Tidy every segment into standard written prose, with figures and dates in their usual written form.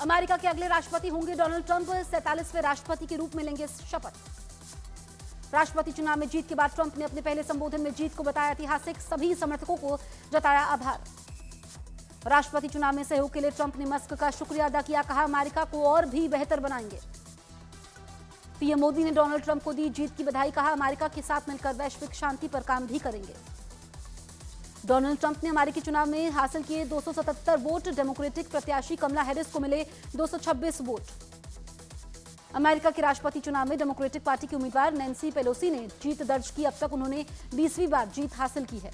America के अगले राष्ट्रपति होंगे डोनाल्ड ट्रंप, 47वें राष्ट्रपति के रूप में लेंगे शपथ। राष्ट्रपति चुनाव में जीत के बाद ट्रंप ने अपने पहले संबोधन में जीत को बताया ऐतिहासिक, सभी समर्थकों को जताया आभार। राष्ट्रपति चुनाव में सहयोग के लिए ट्रंप ने मस्क का शुक्रिया अदा किया, कहा अमेरिका को और भी बेहतर बनाएंगे। पीएम मोदी ने डोनाल्ड ट्रंप को दी जीत की बधाई, कहा अमेरिका के साथ मिलकर वैश्विक शांति पर काम भी करेंगे। डोनाल्ड ट्रंप ने अमेरिकी चुनाव में हासिल किए 277 वोट, डेमोक्रेटिक प्रत्याशी कमला हैरिस को मिले 226 वोट। अमेरिका के राष्ट्रपति चुनाव में डेमोक्रेटिक पार्टी की उम्मीदवार नैन्सी पेलोसी ने जीत दर्ज की, अब तक उन्होंने 20वीं बार जीत हासिल की है।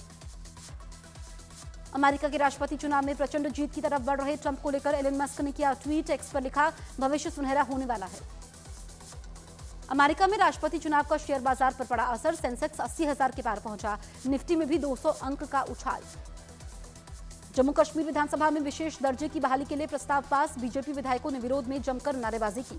अमेरिका के राष्ट्रपति चुनाव में प्रचंड जीत की तरफ बढ़ रहे ट्रंप को लेकर एलन मस्क ने किया ट्वीट, एक्स पर लिखा भविष्य सुनहरा होने वाला है। अमेरिका में राष्ट्रपति चुनाव का शेयर बाजार पर पड़ा असर, सेंसेक्स 80,000 के पार पहुंचा, निफ्टी में भी 200 अंक का उछाल। जम्मू कश्मीर विधानसभा में विशेष दर्जे की बहाली के लिए प्रस्ताव पास, बीजेपी विधायकों ने विरोध में जमकर नारेबाजी की।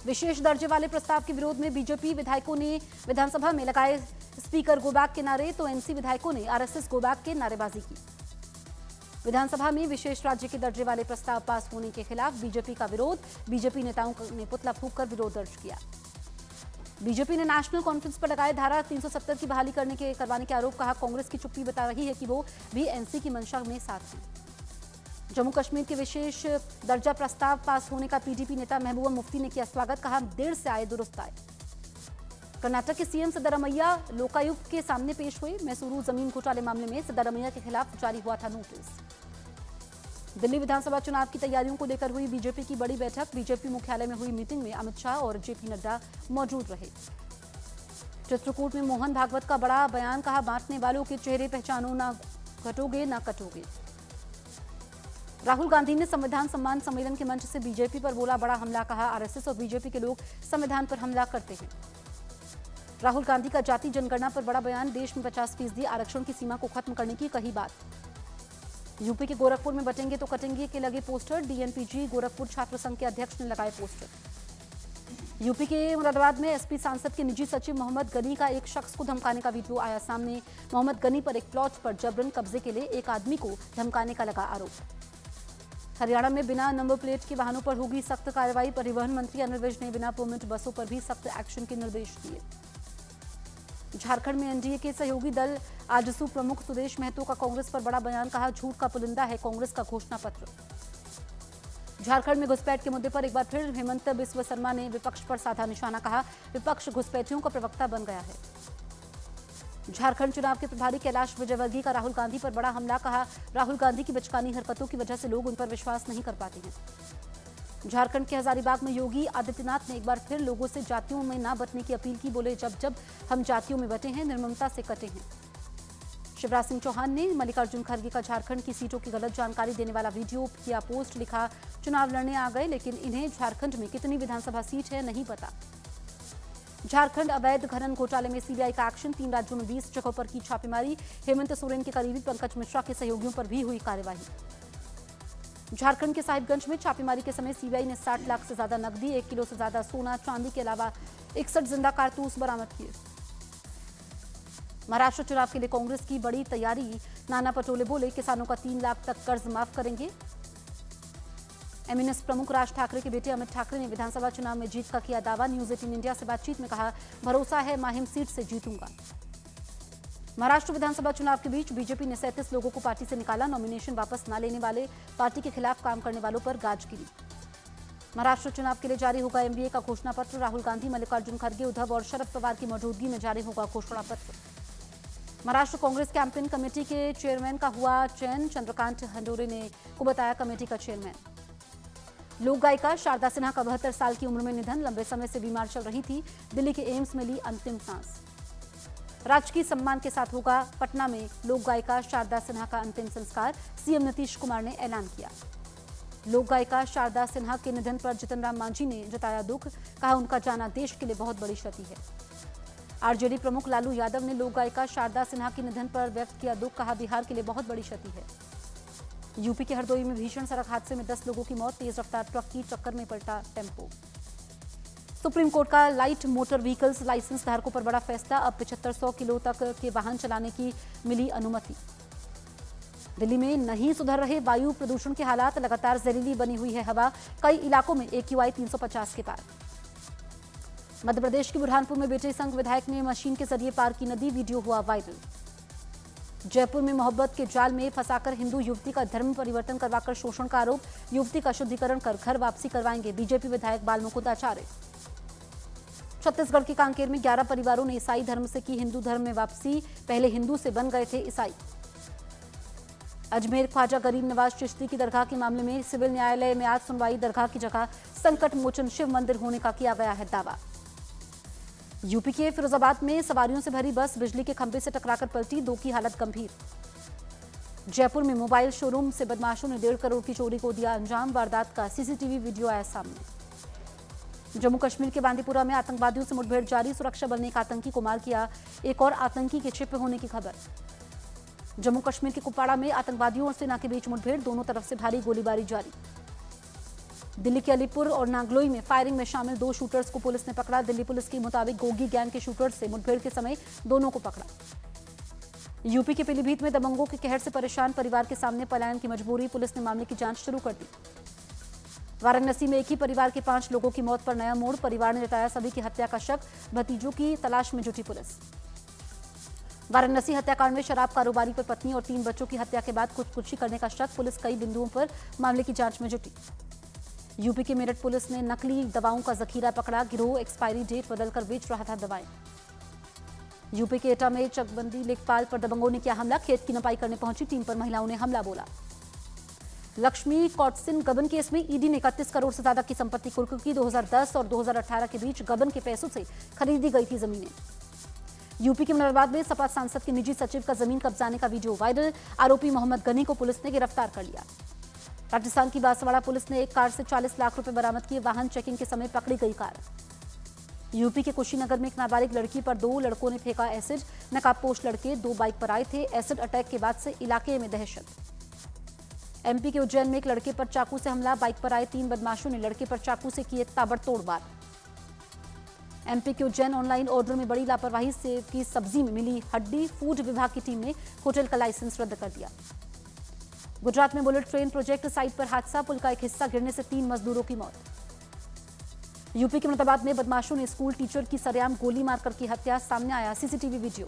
विशेष दर्जे वाले प्रस्ताव के विरोध में बीजेपी विधायकों ने विधानसभा में लगाए स्पीकर गो बैक के नारे, तो एनसी विधायकों ने आरएसएस गो बैक के नारेबाजी की। विधानसभा में विशेष राज्य के दर्जे वाले प्रस्ताव पास होने के खिलाफ बीजेपी का विरोध, बीजेपी नेताओं ने पुतला फूंककर विरोध दर्ज किया। बीजेपी ने नेशनल कॉन्फ्रेंस पर लगाए धारा 370 की बहाली करवाने के आरोप, कहा कांग्रेस की चुप्पी बता रही है कि वो भी एनसी की मंशा में साथ है। जम्मू कश्मीर के विशेष दर्जा प्रस्ताव पास होने का पीडीपी नेता महबूबा मुफ्ती ने किया स्वागत, कहा देर से आए दुरुस्त आए। कर्नाटक के सीएम सिद्धरामैया लोकायुक्त के सामने पेश हुए, मैसूरू जमीन घोटाले मामले में सिद्धरामैया के खिलाफ जारी हुआ था नोटिस। दिल्ली विधानसभा चुनाव की तैयारियों को लेकर हुई बीजेपी की बड़ी बैठक, बीजेपी मुख्यालय में हुई मीटिंग में अमित शाह और जेपी नड्डा मौजूद रहे। चित्रकूट में मोहन भागवत का बड़ा बयान, कहा बांटने वालों के चेहरे पहचानो, ना घटोगे ना कटोगे। राहुल गांधी ने संविधान सम्मान सम्मेलन के मंच से बीजेपी पर बोला बड़ा हमला, कहा आरएसएस और बीजेपी के लोग संविधान पर हमला करते हैं। राहुल गांधी का जाति जनगणना पर बड़ा बयान, देश में 50% आरक्षण की सीमा को खत्म करने की कही बात। यूपी के गोरखपुर में बटेंगे तो कटेंगे के लगे पोस्टर, डीएनपीजी गोरखपुर छात्र संघ के अध्यक्ष ने लगाए पोस्टर। यूपी के मुरादाबाद में एसपी सांसद के निजी सचिव मोहम्मद गनी का एक शख्स को धमकाने का वीडियो आया सामने। मोहम्मद गनी पर एक प्लॉट पर जबरन कब्जे के लिए एक आदमी को धमकाने का लगा आरोप। हरियाणा में बिना नंबर प्लेट के वाहनों पर होगी सख्त कार्रवाई, परिवहन मंत्री अनिल विज ने बिना परमिट बसों पर भी सख्त एक्शन के निर्देश दिए। झारखंड में एनडीए के सहयोगी दल आजसू प्रमुख सुदेश महतो का कांग्रेस पर बड़ा बयान, कहा झूठ का पुलिंदा है कांग्रेस का घोषणा पत्र। झारखंड में घुसपैठ के मुद्दे पर एक बार फिर हेमंत बिस्व शर्मा ने विपक्ष पर साधा निशाना, कहा विपक्ष घुसपैठियों का प्रवक्ता बन गया है। झारखंड चुनाव के प्रभारी कैलाश विजयवर्गीय का राहुल गांधी पर बड़ा हमला, कहा राहुल गांधी की बचकानी हरकतों की वजह से लोग उन पर विश्वास नहीं कर पाते हैं। झारखंड के हजारीबाग में योगी आदित्यनाथ ने एक बार फिर लोगों से जातियों में ना बंटने की अपील की, बोले जब जब हम जातियों में बटे हैं निर्ममता से कटे हैं। शिवराज सिंह चौहान ने मल्लिकार्जुन खड़गे का झारखंड की सीटों की गलत जानकारी देने वाला वीडियो किया पोस्ट, लिखा चुनाव लड़ने आ गए लेकिन इन्हें झारखंड में कितनी विधानसभा सीट है नहीं पता। झारखंड अवैध खनन घोटाले में सीबीआई का एक्शन, 3 राज्यों में 20 जगहों पर की छापेमारी, हेमंत सोरेन के करीबी पंकज मिश्रा के सहयोगियों पर भी हुई कार्यवाही। झारखंड के साहिबगंज में छापेमारी के समय सीबीआई ने 60 लाख से ज्यादा नकदी, 1 किलो से ज्यादा सोना, चांदी के अलावा 61 जिंदा कारतूस बरामद किए। महाराष्ट्र चुनाव के लिए कांग्रेस की बड़ी तैयारी, नाना पटोले बोले किसानों का 3 लाख तक कर्ज माफ करेंगे। एमएनएस प्रमुख राज ठाकरे के बेटे अमित ठाकरे ने विधानसभा चुनाव में जीत का किया दावा, न्यूज 18 इंडिया से बातचीत में कहा भरोसा है माहिम सीट से जीतूंगा। महाराष्ट्र विधानसभा चुनाव के बीच बीजेपी ने 37 लोगों को पार्टी से निकाला, नॉमिनेशन वापस न लेने वाले पार्टी के खिलाफ काम करने वालों पर गाज गिरी। महाराष्ट्र चुनाव के लिए जारी होगा एमबीए का घोषणा पत्र, राहुल गांधी, मल्लिकार्जुन खड़गे, उद्धव और शरद पवार की मौजूदगी में जारी होगा घोषणा पत्र। महाराष्ट्र कांग्रेस कैंपेन कमेटी के चेयरमैन का हुआ चयन, चंद्रकांत हंडोरे ने को बताया कमेटी का चेयरमैन। लोक गायिका शारदा सिन्हा का 72 साल की उम्र में निधन, लंबे समय से बीमार चल रही थी, दिल्ली के एम्स में ली अंतिम सांस। राजकीय सम्मान के साथ होगा पटना में लोक गायिका शारदा सिन्हा का अंतिम संस्कार, सीएम नीतीश कुमार ने ऐलान किया। लोक गायिका शारदा सिन्हा के निधन पर जीतन राम मांझी ने जताया दुख, कहा उनका जाना देश के लिए बहुत बड़ी क्षति है। आरजेडी प्रमुख लालू यादव ने लोक गायिका शारदा सिन्हा के निधन पर व्यक्त किया दुख, कहा बिहार के लिए बहुत बड़ी क्षति है। यूपी के हरदोई में भीषण सड़क हादसे में 10 लोगों की मौत, तेज रफ्तार ट्रक की टक्कर में पलटा टेम्पो। सुप्रीम कोर्ट का लाइट मोटर व्हीकल्स लाइसेंस धारकों पर बड़ा फैसला, अब 7500 किलो तक के वाहन चलाने की मिली अनुमति। दिल्ली में नहीं सुधर रहे वायु प्रदूषण के हालात, लगातार जहरीली बनी हुई है हवा, कई इलाकों में AQI 350 के पार। मध्य प्रदेश के बुरहानपुर में बेटे संघ विधायक ने मशीन के जरिए पार की नदी, वीडियो हुआ वायरल। जयपुर में मोहब्बत के जाल में फंसाकर हिंदू युवती का धर्म परिवर्तन करवाकर शोषण का आरोप, युवती का शुद्धिकरण कर घर वापसी करवाएंगे बीजेपी विधायक बालमुकुंद आचार्य। छत्तीसगढ़ के कांकेर में 11 परिवारों ने ईसाई धर्म से की हिंदू धर्म में वापसी, पहले हिंदू से बन गए थे ईसाई। अजमेर ख्वाजा गरीब नवाज चिश्ती की दरगाह के मामले में सिविल न्यायालय में आज सुनवाई, दरगाह की जगह संकट मोचन शिव मंदिर होने का किया गया है दावा। यूपी के फिरोजाबाद में सवारियों से भरी बस बिजली के खंभे से टकराकर पलटी, 2 की हालत गंभीर। जयपुर में मोबाइल शोरूम से बदमाशों ने 1.5 करोड़ की चोरी को दिया अंजाम, वारदात का CCTV वीडियो आया सामने। जम्मू कश्मीर के बांदीपुरा में आतंकवादियों से मुठभेड़ जारी, सुरक्षा बल ने एक आतंकी को मार किया, एक और आतंकी के छिपे होने की खबर। जम्मू कश्मीर के कुपवाड़ा में आतंकवादियों और सेना के बीच मुठभेड़, दोनों तरफ से भारी गोलीबारी जारी। दिल्ली के अलीपुर और नागलोई में फायरिंग में शामिल 2 शूटर्स को पुलिस ने पकड़ा। दिल्ली पुलिस के मुताबिक गोगी गैंग के शूटर्स से मुठभेड़ के समय दोनों को पकड़ा। यूपी के पीलीभीत में दबंगों के कहर से परेशान परिवार के सामने पलायन की मजबूरी, पुलिस ने मामले की जांच शुरू कर दी। वाराणसी में एक ही परिवार के 5 लोगों की मौत पर नया मोड़, परिवार ने जताया सभी की हत्या का शक, भतीजों की तलाश में जुटी पुलिस। वाराणसी हत्याकांड में शराब कारोबारी पर पत्नी और 3 बच्चों की हत्या के बाद खुदकुशी करने का शक, पुलिस कई बिंदुओं पर मामले की जांच में जुटी। यूपी के मेरठ पुलिस ने नकली दवाओं का जखीरा पकड़ा, गिरोह एक्सपायरी डेट बदलकर बेच रहा था दवाएं। यूपी के एटा में चकबंदी लेखपाल पर दबंगों ने किया हमला, खेत की नपाई करने पहुंची टीम पर महिलाओं ने हमला बोला। लक्ष्मी कॉटसिन गबन केस में ईडी ने 31 करोड़ से ज्यादा की संपत्ति कुर्क की, 2010 और 2018 के बीच गबन के पैसों से खरीदी गई थी जमीनें। यूपी के मुनव्वरबाद में सपा सांसद के निजी सचिव का जमीन कब्जाने का वीडियो वायरल, आरोपी मोहम्मद गनी को पुलिस ने गिरफ्तार कर लिया। राजस्थान की बांसवाड़ा पुलिस ने एक कार से 40 लाख रुपए बरामद किए, वाहन चेकिंग के समय पकड़ी गई कार। यूपी के कुशीनगर में एक नाबालिग लड़की पर 2 लड़कों ने फेंका एसिड, नकाबपोश लड़के 2 बाइक पर आए थे, एसिड अटैक के बाद से इलाके में दहशत। एमपी के उज्जैन में एक लड़के पर चाकू से हमला, बाइक पर आए 3 बदमाशों ने लड़के पर चाकू से किए ताबड़तोड़ वार। एमपी के उज्जैन ऑनलाइन ऑर्डर में बड़ी लापरवाही, सेब की सब्जी में मिली हड्डी, फूड विभाग की टीम ने होटल का लाइसेंस रद्द कर दिया। गुजरात में बुलेट ट्रेन प्रोजेक्ट साइट पर हादसा, पुल का एक हिस्सा गिरने से 3 मजदूरों की मौत। यूपी के मुरादाबाद में बदमाशों ने स्कूल टीचर की सरेआम गोली मारकर की हत्या, सामने आया CCTV वीडियो।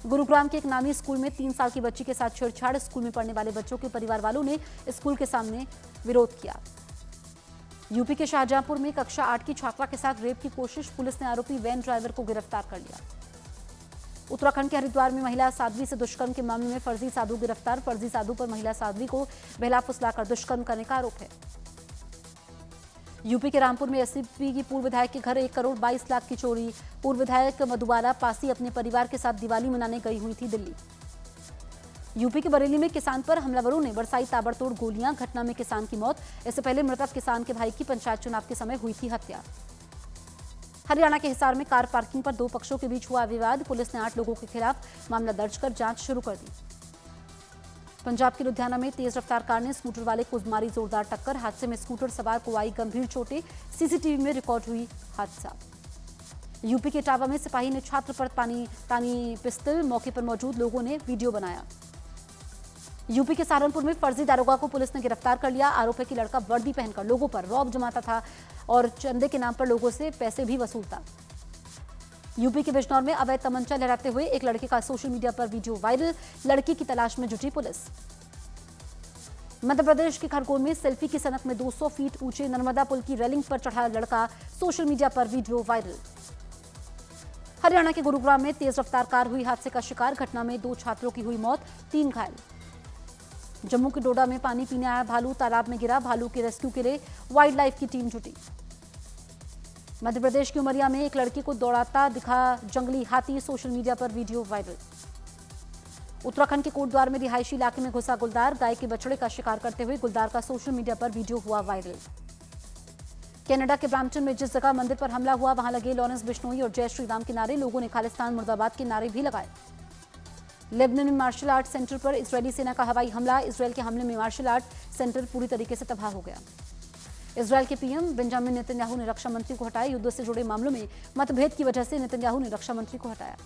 गुरुग्राम के एक नामी स्कूल में 3 साल की बच्ची के साथ छेड़छाड़, स्कूल में पढ़ने वाले बच्चों के परिवार वालों ने स्कूल के सामने विरोध किया। यूपी के शाहजहांपुर में कक्षा 8 की छात्रा के साथ रेप की कोशिश, पुलिस ने आरोपी वैन ड्राइवर को गिरफ्तार कर लिया। उत्तराखंड के हरिद्वार में महिला साध्वी से दुष्कर्म के मामले में फर्जी साधु गिरफ्तार, फर्जी साधु पर महिला साध्वी को बहला फुसलाकर दुष्कर्म करने का आरोप है। यूपी के रामपुर में SCP की पूर्व विधायक के घर 1 करोड़ 22 लाख की चोरी, पूर्व विधायक मधुबाला पासी अपने परिवार के साथ दिवाली मनाने गई हुई थी दिल्ली। यूपी के बरेली में किसान पर हमलावरों ने बरसाई ताबड़तोड़ गोलियां, घटना में किसान की मौत, इससे पहले मृतक किसान के भाई की पंचायत चुनाव के समय हुई थी हत्या। हरियाणा के हिसार में कार पार्किंग पर 2 पक्षों के बीच हुआ विवाद, पुलिस ने 8 लोगों के खिलाफ मामला दर्ज कर जांच शुरू कर दी। पंजाब के लुधियाना में तेज रफ्तार कार ने स्कूटर वाले को मारी जोरदार टक्कर, हादसे में स्कूटर सवार को आई गंभीर चोटें, CCTV में रिकॉर्ड हुई हादसा। यूपी के इटावा में सिपाही ने छात्र पर तानी पिस्तौल, मौके पर मौजूद लोगों ने वीडियो बनाया। यूपी के सहारनपुर में फर्जी दारोगा को पुलिस ने गिरफ्तार कर लिया, आरोप है कि लड़का वर्दी पहनकर लोगों पर रौब जमाता था और चंदे के नाम पर लोगों से पैसे भी वसूलता। यूपी के बिजनौर में अवैध तमंचा लहराते हुए एक लड़के का सोशल मीडिया पर वीडियो वायरल, लड़की की तलाश में जुटी पुलिस। मध्य प्रदेश के खरगोन में सेल्फी की सनक में 200 फीट ऊंचे नर्मदा पुल की रेलिंग पर चढ़ा लड़का, सोशल मीडिया पर वीडियो वायरल। हरियाणा के गुरुग्राम में तेज रफ्तार कार हुई हादसे का शिकार, घटना में 2 छात्रों की हुई मौत, 3 घायल। जम्मू के डोडा में पानी पीने आया भालू तालाब में गिरा, भालू के रेस्क्यू के लिए वाइल्ड लाइफ की टीम जुटी। मध्य प्रदेश की उमरिया में एक लड़की को दौड़ाता दिखा जंगली हाथी, सोशल मीडिया पर वीडियो वायरल। उत्तराखंड के कोटद्वार में रिहायशी इलाके में घुसा गुलदार, गाय के बछड़े का शिकार करते हुए गुलदार का सोशल मीडिया पर वीडियो हुआ वायरल। कनाडा के ब्रैम्पटन में जिस जगह मंदिर पर हमला हुआ वहां लगे लॉरेंस बिश्नोई और जय श्री राम के नारे, लोगों ने खालिस्तान मुर्दाबाद के नारे भी लगाए। लेबनान में मार्शल आर्ट सेंटर पर इजरायली सेना का हवाई हमला, इसराइल के हमले में मार्शल आर्ट सेंटर पूरी तरीके से तबाह हो गया। इजराइल के पीएम बेंजामिन नेतन्याहू ने रक्षा मंत्री को हटाया, युद्ध से जुड़े मामलों में मतभेद की वजह से नेतन्याहू ने रक्षा मंत्री को हटाया।